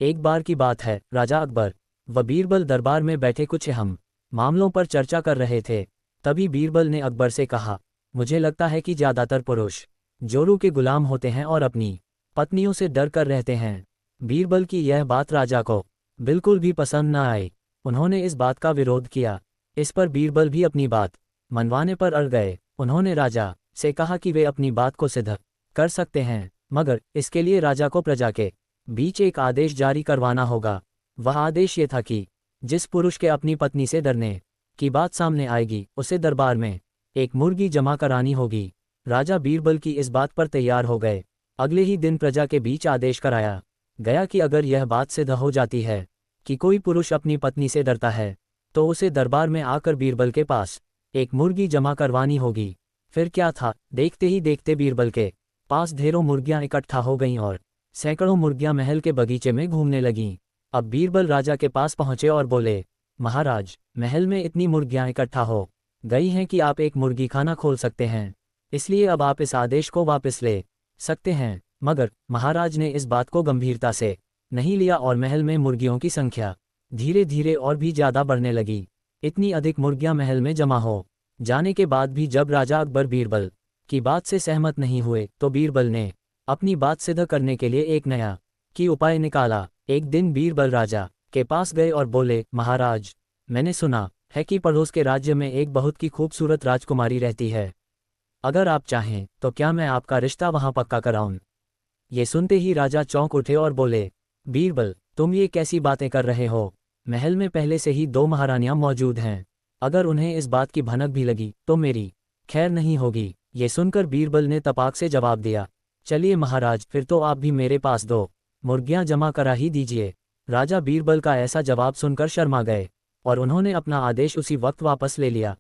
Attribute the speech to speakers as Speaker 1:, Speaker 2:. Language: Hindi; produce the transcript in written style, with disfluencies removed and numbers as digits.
Speaker 1: एक बार की बात है, राजा अकबर व बीरबल दरबार में बैठे कुछ अहम मामलों पर चर्चा कर रहे थे। तभी बीरबल ने अकबर से कहा, मुझे लगता है कि ज़्यादातर पुरुष जोरू के गुलाम होते हैं और अपनी पत्नियों से डर कर रहते हैं। बीरबल की यह बात राजा को बिल्कुल भी पसंद न आई। उन्होंने इस बात का विरोध किया। इस पर बीरबल भी अपनी बात मनवाने पर अड़ गए। उन्होंने राजा से कहा कि वे अपनी बात को सिद्ध कर सकते हैं, मगर इसके लिए राजा को प्रजा के बीच एक आदेश जारी करवाना होगा। वह आदेश ये था कि जिस पुरुष के अपनी पत्नी से डरने की बात सामने आएगी, उसे दरबार में एक मुर्गी जमा करानी होगी। राजा बीरबल की इस बात पर तैयार हो गए। अगले ही दिन प्रजा के बीच आदेश कराया गया कि अगर यह बात सिद्ध हो जाती है कि कोई पुरुष अपनी पत्नी से डरता है, तो उसे दरबार में आकर बीरबल के पास एक मुर्गी जमा करवानी होगी। फिर क्या था, देखते ही देखते बीरबल के पास ढेरों मुर्गियां इकट्ठा हो गईं और सैकड़ों मुर्गियां महल के बगीचे में घूमने लगीं। अब बीरबल राजा के पास पहुंचे और बोले, महाराज, महल में इतनी मुर्गियां इकट्ठा हो गई हैं कि आप एक मुर्गी खाना खोल सकते हैं, इसलिए अब आप इस आदेश को वापस ले सकते हैं। मगर महाराज ने इस बात को गंभीरता से नहीं लिया और महल में मुर्गियों की संख्या धीरे धीरे और भी ज़्यादा बढ़ने लगी। इतनी अधिक मुर्गियां महल में जमा हो जाने के बाद भी जब राजा अकबर बीरबल की बात से सहमत नहीं हुए, तो बीरबल ने अपनी बात सिद्ध करने के लिए एक नया की उपाय निकाला। एक दिन बीरबल राजा के पास गए और बोले, महाराज, मैंने सुना है कि पड़ोस के राज्य में एक बहुत की खूबसूरत राजकुमारी रहती है। अगर आप चाहें तो क्या मैं आपका रिश्ता वहां पक्का कराऊं? ये सुनते ही राजा चौंक उठे और बोले, बीरबल, तुम ये कैसी बातें कर रहे हो? महल में पहले से ही 2 महारानियां मौजूद हैं। अगर उन्हें इस बात की भनक भी लगी तो मेरी खैर नहीं होगी। ये सुनकर बीरबल ने तपाक से जवाब दिया, चलिए महाराज, फिर तो आप भी मेरे पास 2 मुर्गियां जमा करा ही दीजिए। राजा बीरबल का ऐसा जवाब सुनकर शर्मा गए और उन्होंने अपना आदेश उसी वक्त वापस ले लिया।